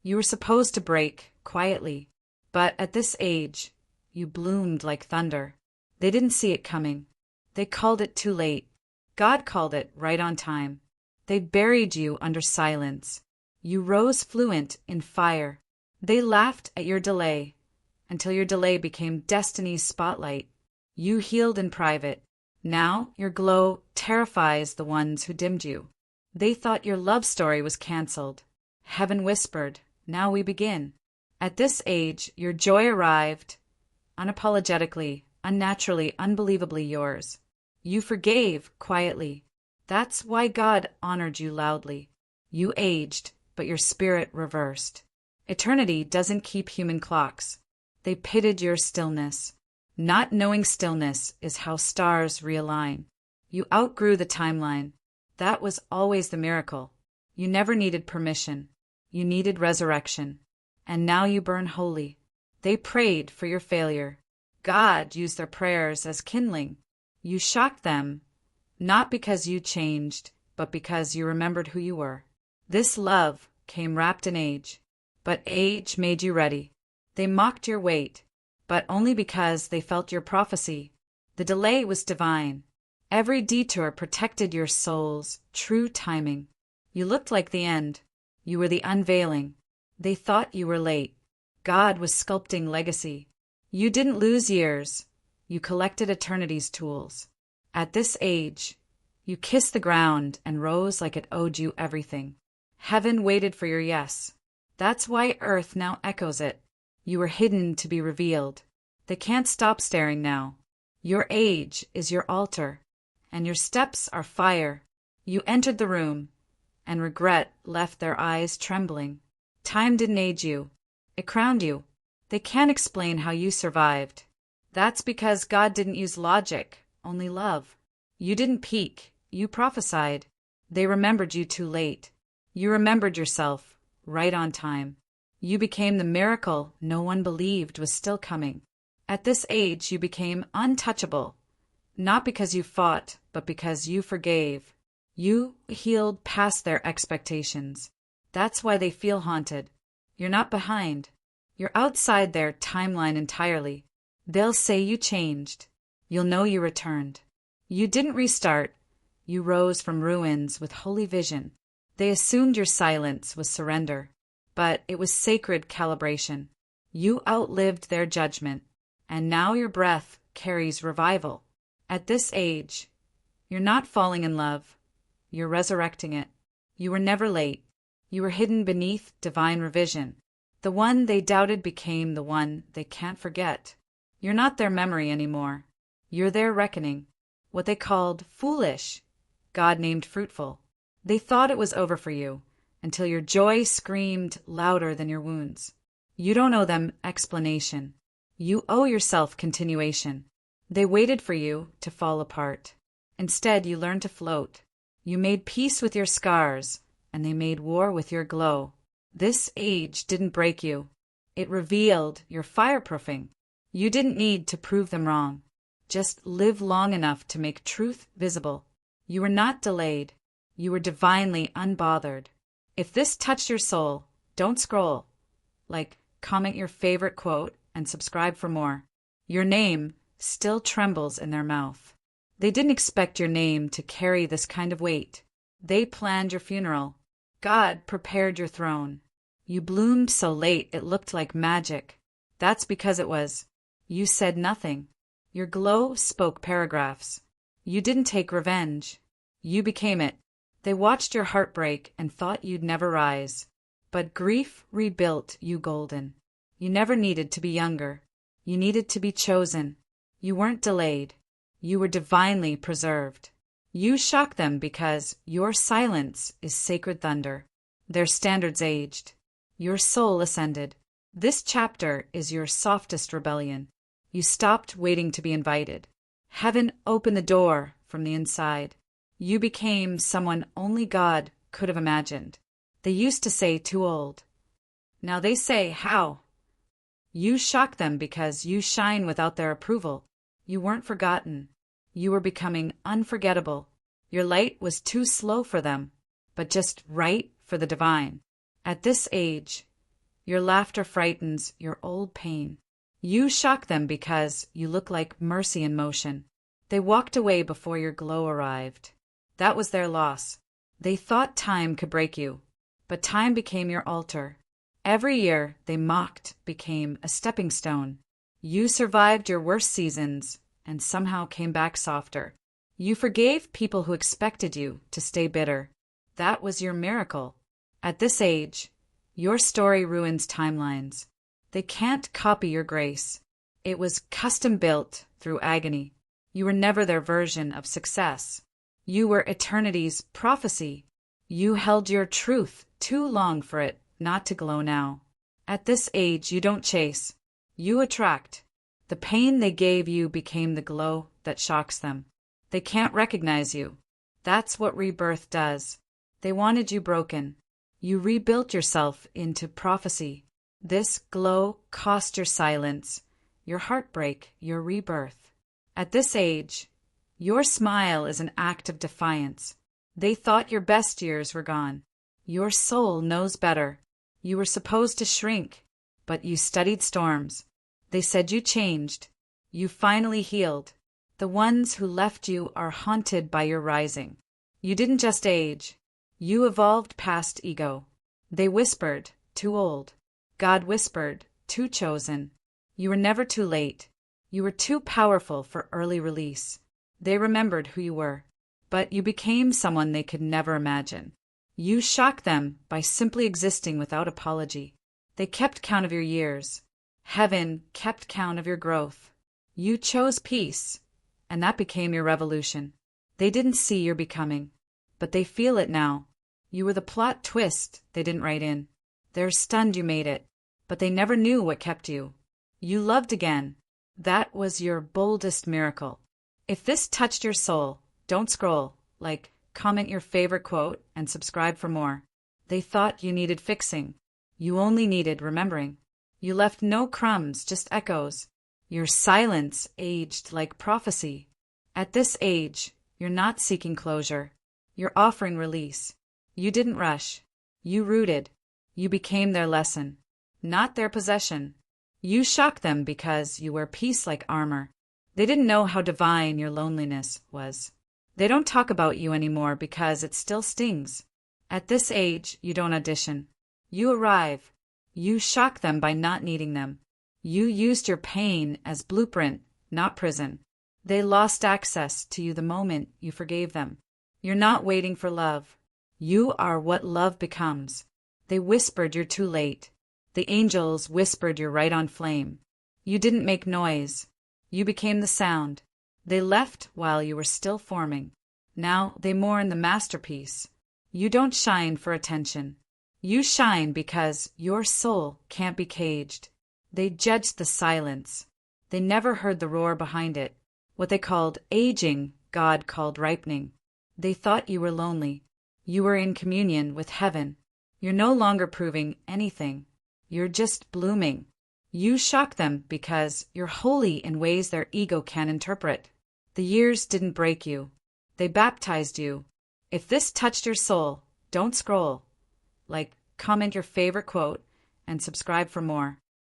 You were supposed to break quietly, but at this age, you bloomed like thunder. They didn't see it coming. They called it too late. God called it right on time. They buried you under silence. You rose fluent in fire. They laughed at your delay, until your delay became destiny's spotlight. You healed in private. Now your glow terrifies the ones who dimmed you. They thought your love story was canceled. Heaven whispered, "Now we begin." At this age, your joy arrived, unapologetically, unnaturally, unbelievably yours. You forgave quietly. That's why God honored you loudly. You aged, but your spirit reversed. Eternity doesn't keep human clocks. They pitted your stillness. Not knowing stillness is how stars realign. You outgrew the timeline. That was always the miracle. You never needed permission. You needed resurrection. And now you burn holy. They prayed for your failure. God used their prayers as kindling. You shocked them, not because you changed, but because you remembered who you were. This love came wrapped in age, but age made you ready. They mocked your weight, but only because they felt your prophecy. The delay was divine. Every detour protected your soul's true timing. You looked like the end. You were the unveiling. They thought you were late. God was sculpting legacy. You didn't lose years. You collected eternity's tools. At this age, you kissed the ground and rose like it owed you everything. Heaven waited for your yes. That's why earth now echoes it. You were hidden to be revealed. They can't stop staring now. Your age is your altar, and your steps are fire. You entered the room, and regret left their eyes trembling. Time didn't age you. It crowned you. They can't explain how you survived. That's because God didn't use logic, only love. You didn't peak. You prophesied. They remembered you too late. You remembered yourself, right on time. You became the miracle no one believed was still coming. At this age, you became untouchable, not because you fought, but because you forgave. You healed past their expectations. That's why they feel haunted. You're not behind. You're outside their timeline entirely. They'll say you changed. You'll know you returned. You didn't restart. You rose from ruins with holy vision. They assumed your silence was surrender, but it was sacred calibration. You outlived their judgment, and now your breath carries revival. At this age, you're not falling in love. You're resurrecting it. You were never late. You were hidden beneath divine revision. The one they doubted became the one they can't forget. You're not their memory anymore. You're their reckoning. What they called foolish, God named fruitful. They thought it was over for you, until your joy screamed louder than your wounds. You don't owe them explanation. You owe yourself continuation. They waited for you to fall apart. Instead, you learned to float. You made peace with your scars, and they made war with your glow. This age didn't break you. It revealed your fireproofing. You didn't need to prove them wrong. Just live long enough to make truth visible. You were not delayed. You were divinely unbothered. If this touched your soul, don't scroll. Comment your favorite quote and subscribe for more. Your name still trembles in their mouth. They didn't expect your name to carry this kind of weight. They planned your funeral. God prepared your throne. You bloomed so late it looked like magic. That's because it was. You said nothing. Your glow spoke paragraphs. You didn't take revenge. You became it. They watched your heart break and thought you'd never rise. But grief rebuilt you golden. You never needed to be younger. You needed to be chosen. You weren't delayed. You were divinely preserved. You shocked them because your silence is sacred thunder. Their standards aged. Your soul ascended. This chapter is your softest rebellion. You stopped waiting to be invited. Heaven opened the door from the inside. You became someone only God could have imagined. They used to say too old. Now they say how. You shocked them because you shine without their approval. You weren't forgotten. You were becoming unforgettable. Your light was too slow for them, but just right for the divine. At this age, Your laughter frightens your old pain. You shock them because you look like mercy in motion. They walked away before your glow arrived. That was their loss. They thought time could break you, but time became your altar. Every year they mocked became a stepping stone. You survived your worst seasons and somehow came back softer. You forgave people who expected you to stay bitter. That was your miracle. At this age, your story ruins timelines. They can't copy your grace. It was custom built through agony. You were never their version of success. You were eternity's prophecy. You held your truth too long for it not to glow now. At this age, you don't chase. You attract. The pain they gave you became the glow that shocks them. They can't recognize you. That's what rebirth does. They wanted you broken. You rebuilt yourself into prophecy. This glow cost your silence, your heartbreak, your rebirth. At this age, your smile is an act of defiance. They thought your best years were gone. Your soul knows better. You were supposed to shrink, but you studied storms. They said you changed. You finally healed. The ones who left you are haunted by your rising. You didn't just age. You evolved past ego. They whispered, too old. God whispered, too chosen. You were never too late. You were too powerful for early release. They remembered who you were, but you became someone they could never imagine. You shocked them by simply existing without apology. They kept count of your years. Heaven kept count of your growth. You chose peace, and that became your revolution. They didn't see your becoming, but they feel it now. You were the plot twist they didn't write in. They're stunned you made it, but they never knew what kept you. You loved again. That was your boldest miracle. If this touched your soul, don't scroll. Comment your favorite quote, and subscribe for more. They thought you needed fixing. You only needed remembering. You left no crumbs, just echoes. Your silence aged like prophecy. At this age, you're not seeking closure. You're offering release. You didn't rush. You rooted. You became their lesson, not their possession. You shocked them because you wear peace like armor. They didn't know how divine your loneliness was. They don't talk about you anymore because it still stings. At this age, you don't audition. You arrive. You shock them by not needing them. You used your pain as blueprint, not prison. They lost access to you the moment you forgave them. You're not waiting for love. You are what love becomes. They whispered you're too late. The angels whispered you're right on flame. You didn't make noise. You became the sound. They left while you were still forming. Now they mourn the masterpiece. You don't shine for attention. You shine because your soul can't be caged. They judged the silence. They never heard the roar behind it. What they called aging, God called ripening. They thought you were lonely. You were in communion with heaven. You're no longer proving anything. You're just blooming. You shock them because you're holy in ways their ego can't interpret. The years didn't break you. They baptized you. If this touched your soul, don't scroll. Comment your favorite quote and subscribe for more.